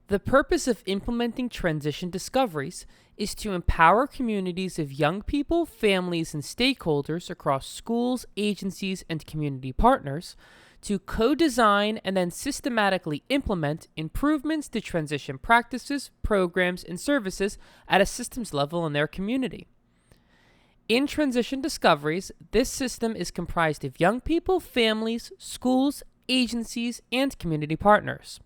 The purpose of implementing transition discoveries is to empower communities of young people, families, and stakeholders across schools, agencies, and community partners to co-design and then systematically implement improvements to transition practices, programs, and services at a systems level in their community. In transition discoveries, this system is comprised of young people, families, schools, agencies, and community partners.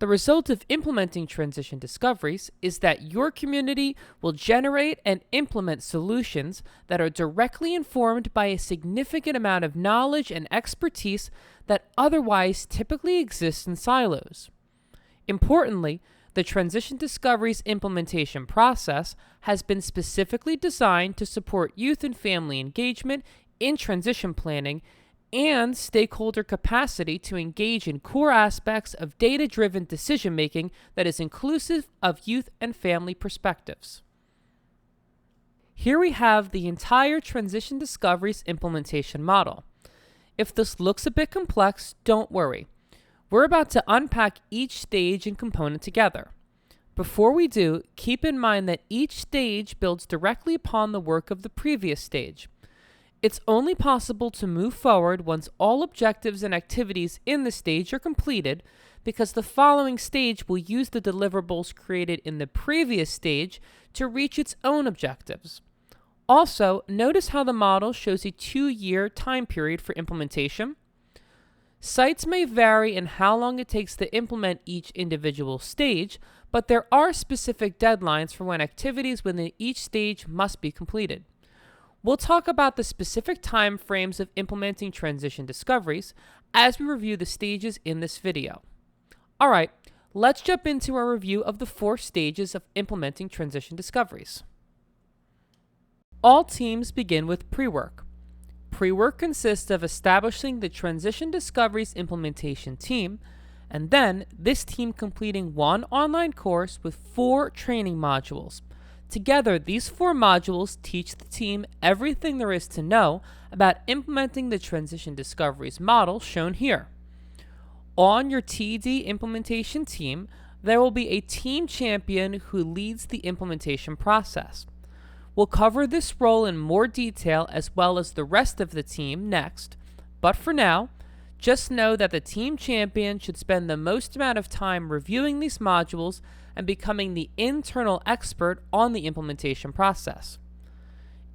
The result of implementing transition discoveries is that your community will generate and implement solutions that are directly informed by a significant amount of knowledge and expertise that otherwise typically exists in silos. Importantly, the transition discoveries implementation process has been specifically designed to support youth and family engagement in transition planning and stakeholder capacity to engage in core aspects of data-driven decision-making that is inclusive of youth and family perspectives. Here we have the entire transition discoveries implementation model. If this looks a bit complex, don't worry. We're about to unpack each stage and component together. Before we do, keep in mind that each stage builds directly upon the work of the previous stage. It's only possible to move forward once all objectives and activities in the stage are completed, because the following stage will use the deliverables created in the previous stage to reach its own objectives. Also, notice how the model shows a 2-year time period for implementation. Sites may vary in how long it takes to implement each individual stage, but there are specific deadlines for when activities within each stage must be completed. We'll talk about the specific time frames of implementing transition discoveries as we review the stages in this video. Alright, let's jump into our review of the 4 stages of implementing transition discoveries. All teams begin with pre-work. Pre-work consists of establishing the transition discoveries implementation team, and then this team completing one online course with 4 training modules. Together, these 4 modules teach the team everything there is to know about implementing the transition discoveries model shown here. On your TD implementation team, there will be a team champion who leads the implementation process. We'll cover this role in more detail as well as the rest of the team next, but for now, just know that the team champion should spend the most amount of time reviewing these modules and becoming the internal expert on the implementation process.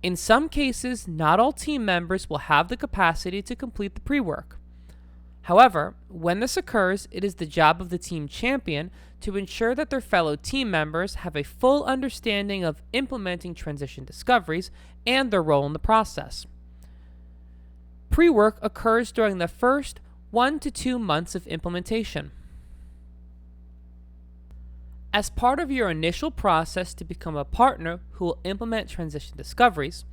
In some cases, not all team members will have the capacity to complete the pre-work. However, when this occurs, it is the job of the team champion to ensure that their fellow team members have a full understanding of implementing transition discoveries and their role in the process. Pre-work occurs during the first 1 to 2 months of implementation. As part of your initial process to become a partner who will implement transition discoveries,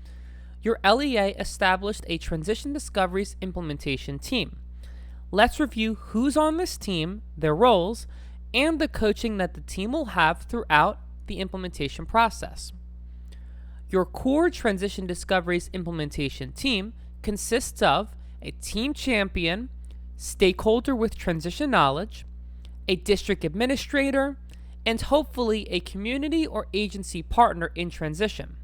your LEA established a transition discoveries implementation team. Let's review who's on this team, their roles, and the coaching that the team will have throughout the implementation process. Your core transition discoveries implementation team consists of a team champion, stakeholder with transition knowledge, a district administrator, and hopefully a community or agency partner in transition.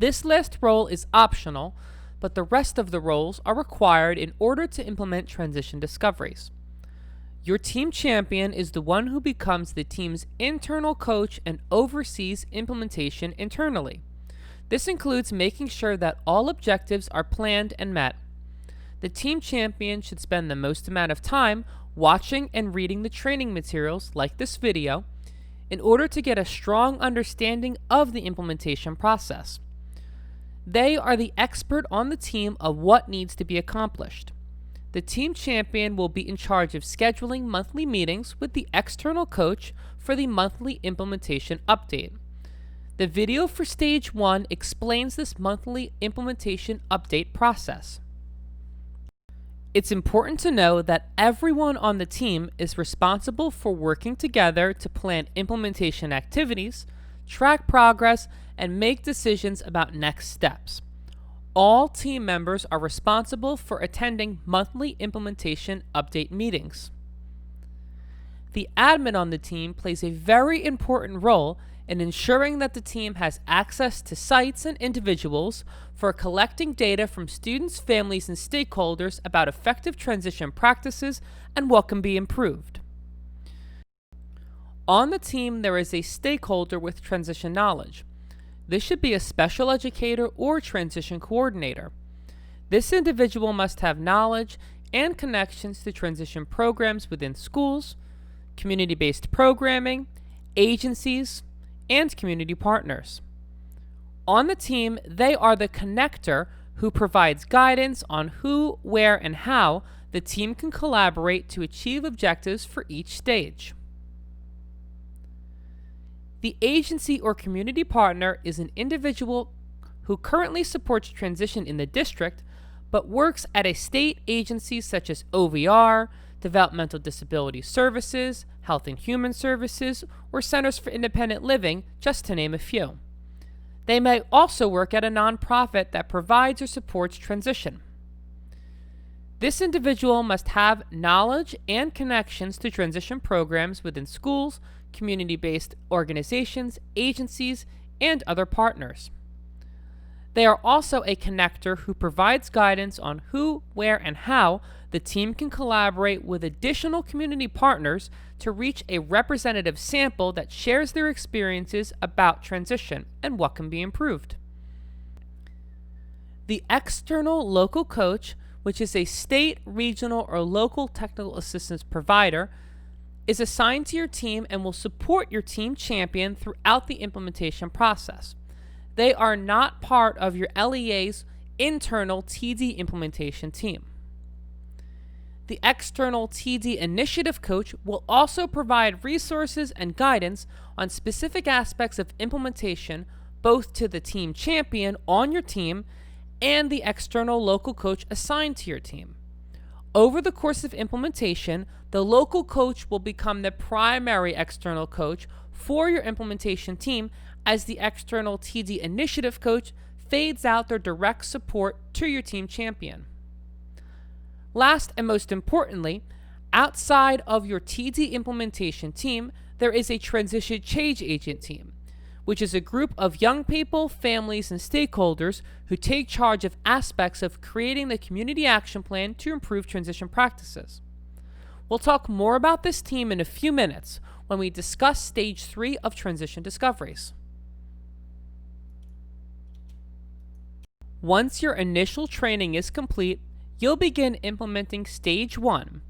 This last role is optional, but the rest of the roles are required in order to implement transition discoveries. Your team champion is the one who becomes the team's internal coach and oversees implementation internally. This includes making sure that all objectives are planned and met. The team champion should spend the most amount of time watching and reading the training materials like this video in order to get a strong understanding of the implementation process. They are the expert on the team of what needs to be accomplished. The team champion will be in charge of scheduling monthly meetings with the external coach for the monthly implementation update. The video for Stage 1 explains this monthly implementation update process. It's important to know that everyone on the team is responsible for working together to plan implementation activities, track progress, and make decisions about next steps. All team members are responsible for attending monthly implementation update meetings. the admin on the team plays a very important role in ensuring that the team has access to sites and individuals for collecting data from students, families, and stakeholders about effective transition practices and what can be improved. On the team, there is a stakeholder with transition knowledge. This should be a special educator or transition coordinator. This individual must have knowledge and connections to transition programs within schools, community-based programming, agencies, and community partners. On the team, they are the connector who provides guidance on who, where, and how the team can collaborate to achieve objectives for each stage. The agency or community partner is an individual who currently supports transition in the district but works at a state agency such as OVR, Developmental Disability Services, Health and Human Services, or Centers for Independent Living, just to name a few. They may also work at a nonprofit that provides or supports transition. This individual must have knowledge and connections to transition programs within schools, community-based organizations, agencies, and other partners. They are also a connector who provides guidance on who, where, and how the team can collaborate with additional community partners to reach a representative sample that shares their experiences about transition and what can be improved. The external local coach, which is a state, regional, or local technical assistance provider, is assigned to your team and will support your team champion throughout the implementation process. They are not part of your LEA's internal TD implementation team. The external TD initiative coach will also provide resources and guidance on specific aspects of implementation, both to the team champion on your team and the external local coach assigned to your team. Over the course of implementation, the local coach will become the primary external coach for your implementation team as the external TD initiative coach fades out their direct support to your team champion. Last and most importantly, outside of your TD implementation team, there is a transition change agent team, which is a group of young people, families, and stakeholders who take charge of aspects of creating the community action plan to improve transition practices. We'll talk more about this team in a few minutes when we discuss Stage 3 of transition discoveries. Once your initial training is complete, you'll begin implementing Stage 1,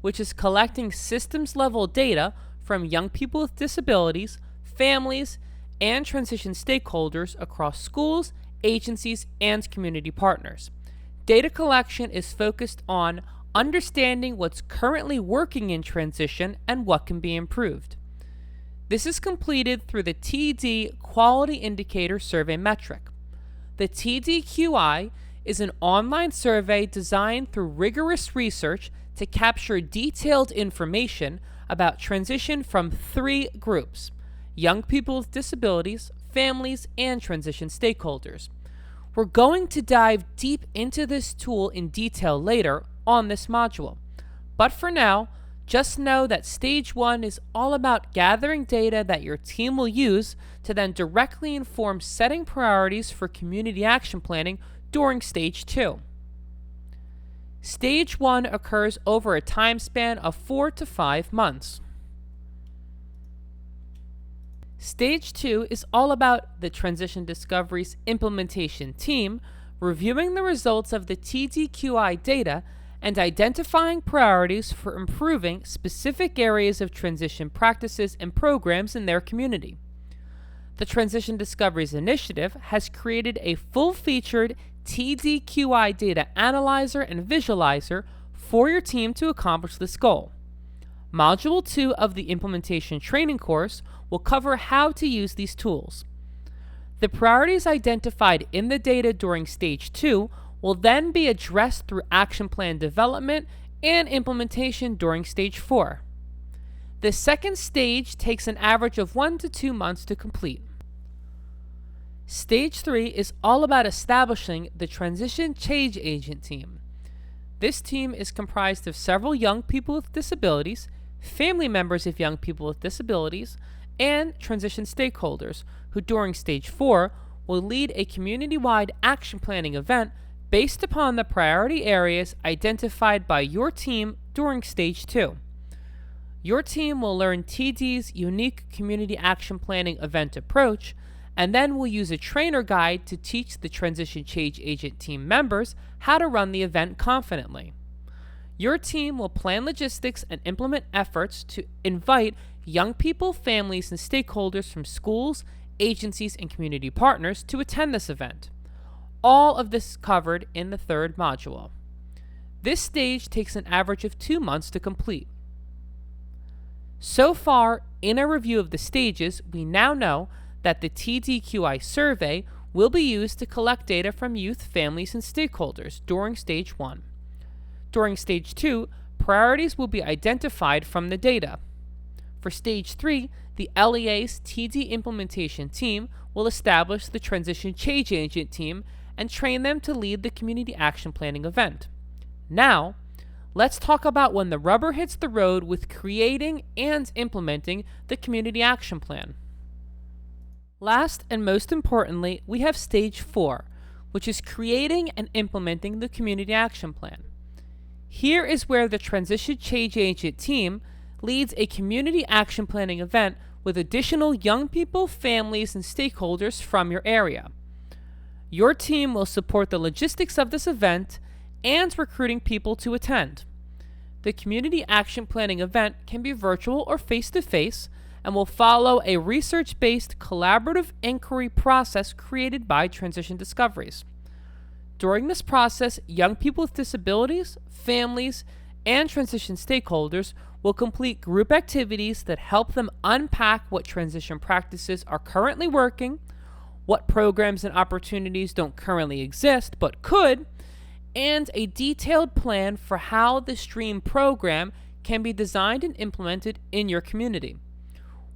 which is collecting systems-level data from young people with disabilities, families, and transition stakeholders across schools, agencies, and community partners. Data collection is focused on understanding what's currently working in transition and what can be improved. This is completed through the TD Quality Indicator Survey metric. The TDQI is an online survey designed through rigorous research to capture detailed information about transition from 3 groups: young people with disabilities, families, and transition stakeholders. We're going to dive deep into this tool in detail later on this module. But for now, just know that Stage 1 is all about gathering data that your team will use to then directly inform setting priorities for community action planning during Stage 2. Stage 1 occurs over a time span of 4 to 5 months. Stage 2 is all about the Transition Discoveries implementation team reviewing the results of the TDQI data and identifying priorities for improving specific areas of transition practices and programs in their community. The Transition Discoveries Initiative has created a full-featured TDQI data analyzer and visualizer for your team to accomplish this goal. Module 2 of the implementation training course will cover how to use these tools. The priorities identified in the data during Stage 2 will then be addressed through action plan development and implementation during Stage 4. The second stage takes an average of 1 to 2 months to complete. Stage 3 is all about establishing the Transition Change Agent team. This team is comprised of several young people with disabilities, family members of young people with disabilities, and transition stakeholders, who during Stage 4 will lead a community-wide action planning event based upon the priority areas identified by your team during Stage 2. Your team will learn TD's unique community action planning event approach, and then will use a trainer guide to teach the Transition Change Agent team members how to run the event confidently. Your team will plan logistics and implement efforts to invite young people, families, and stakeholders from schools, agencies, and community partners to attend this event. All of this is covered in the third module. This stage takes an average of 2 months to complete. So far, in our review of the stages, we now know that the TDQI survey will be used to collect data from youth, families, and stakeholders during Stage 1. During Stage 2, priorities will be identified from the data. For Stage 3, the LEA's TD implementation team will establish the Transition Change Agent team and train them to lead the community action planning event. Now, let's talk about when the rubber hits the road with creating and implementing the community action plan. Last and most importantly, we have Stage 4, which is creating and implementing the community action plan. Here is where the Transition Change Agent team leads a community action planning event with additional young people, families, and stakeholders from your area. Your team will support the logistics of this event and recruiting people to attend. The community action planning event can be virtual or face-to-face and will follow a research-based collaborative inquiry process created by Transition Discoveries. During this process, young people with disabilities, families, and transition stakeholders will complete group activities that help them unpack what transition practices are currently working, what programs and opportunities don't currently exist but could, and a detailed plan for how the STREAM program can be designed and implemented in your community.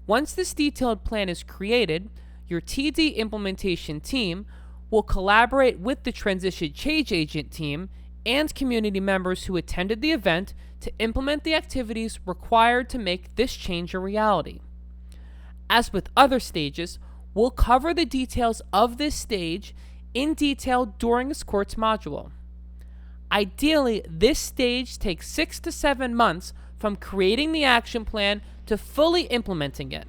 Once this detailed plan is created, your TD implementation team will collaborate with the Transition Change Agent team and community members who attended the event to implement the activities required to make this change a reality. As with other stages, we'll cover the details of this stage in detail during this course module. Ideally, this stage takes 6 to 7 months from creating the action plan to fully implementing it.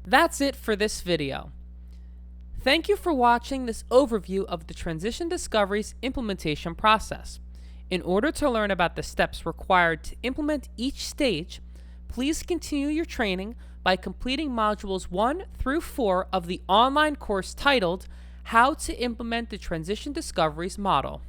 That's it for this video. Thank you for watching this overview of the Transition Discoveries implementation process. In order to learn about the steps required to implement each stage, please continue your training by completing modules 1 through 4 of the online course titled How to Implement the Transition Discoveries Model.